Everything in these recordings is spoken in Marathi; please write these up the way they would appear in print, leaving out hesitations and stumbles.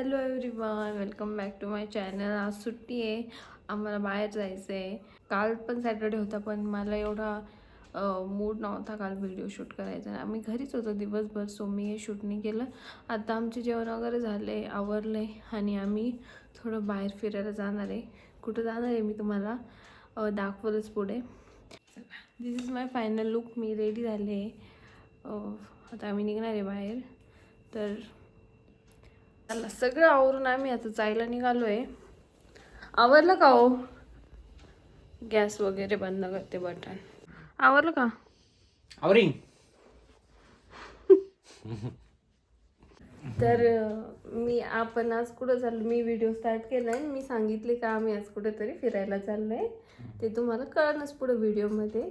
Hello everyone, welcome back to my channel. आज सुट्टी आहे, आम्हाला बाहेर जायचं आहे. काल पण सॅटर्डे होता, पण मला एवढा मूड नव्हता काल व्हिडिओ शूट करायचा. आम्ही घरीच होतो दिवसभर, सो मी हे शूट नाही केलं. आता आमचे जेवण वगैरे झाले, आवरले आणि आम्ही थोडं बाहेर फिरायला जाणार आहे. कुठं जाणार आहे मी तुम्हाला दाखवलंच पुढे. This is my final look. मी रेडी झाले. आता आम्ही निघणार आहे बाहेर. तर मला सगळं आवरून आम्ही आता जायला निघालो आहे. आवरलं का हो? गॅस वगैरे बंद करते, बटन आवरलं का? आवरिंग. तर आपण आज कुठं चाललो, मी व्हिडिओ स्टार्ट केलाय. मी सांगितले का आम्ही आज कुठेतरी फिरायला चाललोय. ते तुम्हाला कळणच पुढे व्हिडिओमध्ये.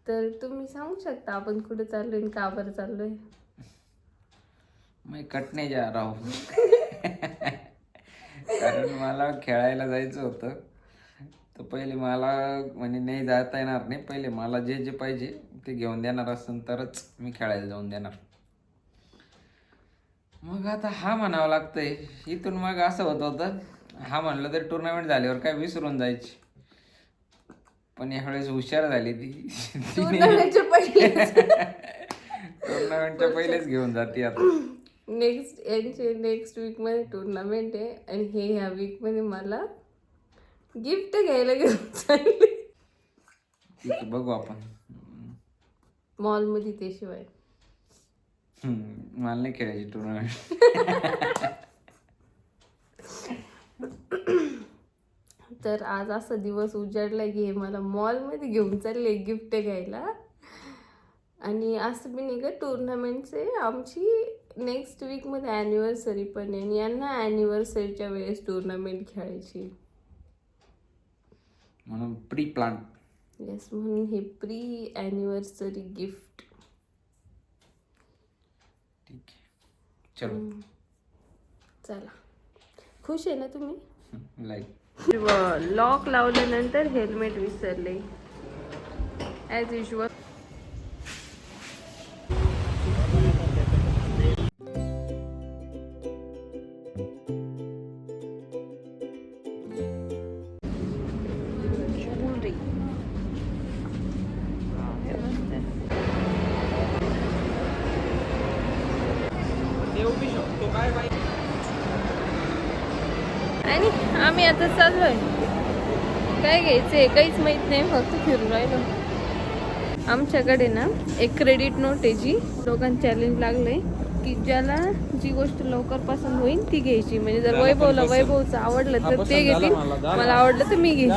तर तुम्ही सांगू शकता आपण कुठे चाललोय आणि का बरं चाललोय? मी कटने जा रहा हूँ. कारण मला खेळायला जायचं होतं. तर पहिले मला म्हणजे नाही जाता येणार नाही. पहिले मला जे जे पाहिजे ते घेऊन देणार असेल तरच मी खेळायला जाऊन देणार. मग आता हा म्हणावं लागतंय. इथून मग असं होत होतं, हा म्हणलं तर टुर्नामेंट झाल्यावर काय विसरून जायची. पण यावेळेस हुशार झाली ती. टुर्नामेंटच्या पहिलेच घेऊन जाते आता. नेक्स्ट वीकमध्ये टुर्नामेंट आहे आणि ह्या वीकमध्ये मला गिफ्ट घ्यायला घेऊन चालले ठीक आहे, बघू आपण. मॉलमध्ये. त्याशिवाय मला नाही खेळायची टुर्नामेंट. तर आज असा दिवस उजाडला की हे मला मॉलमध्ये घेऊन चालले गिफ्ट घ्यायला. आणि असं बी नाही का, टुर्नामेंटचे आमची नेक्स्ट वीकमध्ये ॲनिव्हर्सरी पण आहे आणि यांना ॲनिव्हर्सरीच्या वेळेस टुर्नामेंट खेळायची. म्हणून प्री प्लान. येस, म्हणून हे प्री ॲनिव्हर्सरी गिफ्ट. ठीक आहे, चलो. चला, खुश आहे ना तुम्ही? लाईक लॉक लावल्यानंतर हेल्मेट विसरले ॲज युजल. आणि आम्ही आता चाललोय. काय घ्यायचंय काहीच माहित नाही, फक्त फिरून राहिलो. आमच्याकडे ना एक क्रेडिट नोट आहे, जी लोकांना चॅलेंज लागलंय की ज्याला जी गोष्ट लवकर पसंत होईल ती घ्यायची. म्हणजे जर वैभवचं आवडलं तर ते घेतील, मला आवडलं तर मी घेईन.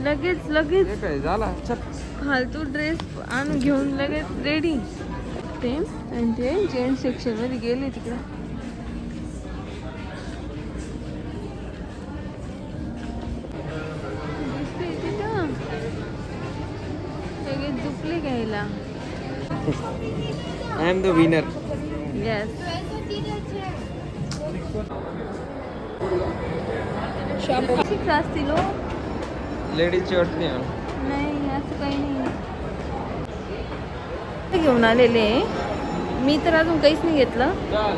लगेच फालतू ड्रेस आणून घेऊन लगेच रेडी. ते म्हणजे जेंट्स सेक्शन मध्ये गेले तिकडं. झुकले घ्यायला. I am the winner. Yes. असतील हो. लेडीजची वाटते. नाही, असं काही नाही. घेऊन आलेले मी तर अजून काहीच नाही घेतलं,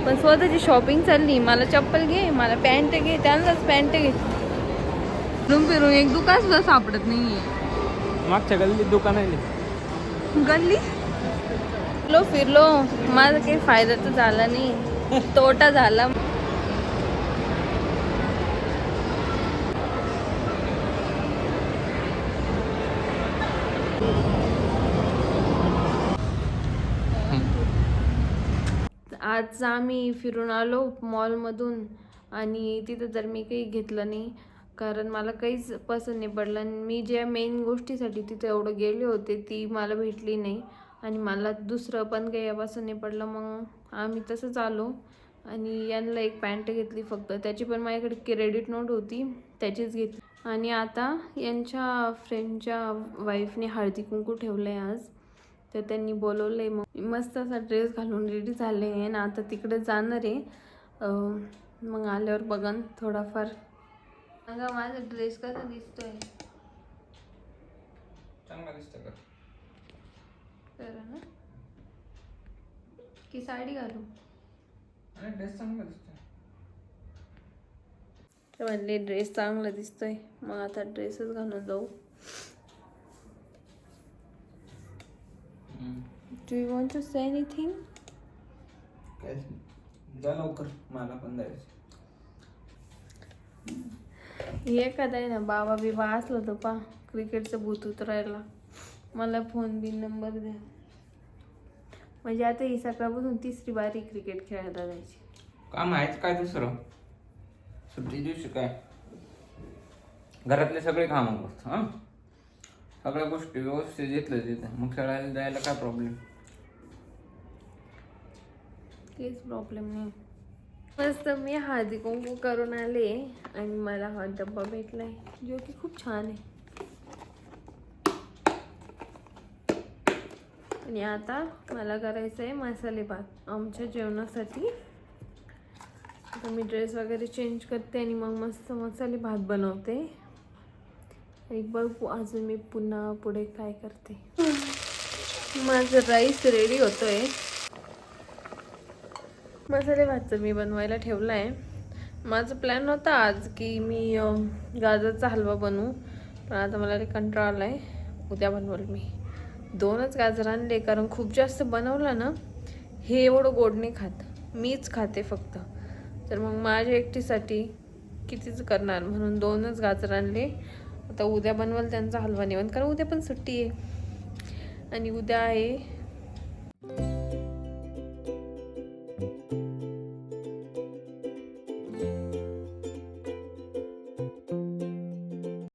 पण स्वतःची शॉपिंग चालली. मला चप्पल घे, मला पॅन्ट घे, त्यांनाच पॅन्ट घे. फिरून एक दुकान सुद्धा सापडत नाहीये. मागच्या गल्लीत दुकान आहे. गल्ली फिरलो, माझा काही फायदा तर झाला नाही, तोटा झाला. आज आम्ही फिरून आलो मॉलमधून आणि तिथं तर मी काही घेतलं नाही, कारण मला काहीच पसंत नाही पडलं. आणि मी ज्या मेन गोष्टीसाठी तिथं एवढं गेले होते ती मला भेटली नाही आणि मला दुसरं पण काही पसंत नाही पडलं. मग आम्ही तसंच आलो आणि यांना एक पॅन्ट घेतली फक्त. त्याची पण माझ्याकडे क्रेडिट नोट होती, त्याचीच घेतली. आणि आता यांच्या फ्रेंडच्या वाईफने हळदी कुंकू ठेवलं आहे आज, तर त्यांनी बोलवलं आहे. मग मस्त असा ड्रेस घालून रेडी झाले आहे ना, आता तिकडे जाणार आहे. मग आल्यावर बघन थोडाफार. सांगा माझा ड्रेस कसा दिसतोय? चांगला दिसतो का? करा ना की साडी घालू? ड्रेस चांगला दिसतो. ते म्हणले ड्रेस चांगला दिसतोय, मग आता ड्रेसच घालून जाऊ. Do you want to say anything? काय जा लवकर, मला पण जायचं. हे का आहे ना, बाबा बिबा असलं तर पा क्रिकेटचं भूत उतरायला, मला फोन बिन नंबर द्या. म्हणजे आता ही सकाळपासून 3री बारी क्रिकेट खेळायला जायची. काम आहेच काय दुसरं, सुट्टी दिवशी काय घरातले सगळे कामं करतो. हां, सगळ्या गोष्टी व्यवस्थित घेतल्या तिथे, मग खेळायला जायला काय प्रॉब्लेम? काहीच प्रॉब्लेम नाही. मस्त मी हळदी कुंकू करून आले आणि मला हा डब्बा भेटलाय जो की खूप छान आहे. आणि आता मला करायचं आहे मसाले भात आमच्या जेवणासाठी. आता मी ड्रेस वगैरे चेंज करते आणि मग मस्त मसाले भात बनवते. आणि बघू अजून मी पुन्हा पुढे काय करते. माझं राईस रेडी होतोय. मसाले भातचं मी बनवायला ठेवलं आहे. माझं प्लॅन होता आज की मी गाजरचा हलवा बनवू, पण आता मला कंटाळा आला आहे. उद्या बनवल मी. 2च गाजर आणले कारण खूप जास्त बनवलं ना हे एवढं गोड नाही खात, मीच खाते फक्त. तर मग माझ्या एकटीसाठी कितीच करणार, म्हणून 2च गाजर आणले. आता उद्या बनवल त्यांचा हलवा निवंत, कारण उद्या पण सुट्टी आहे आणि उद्या आहे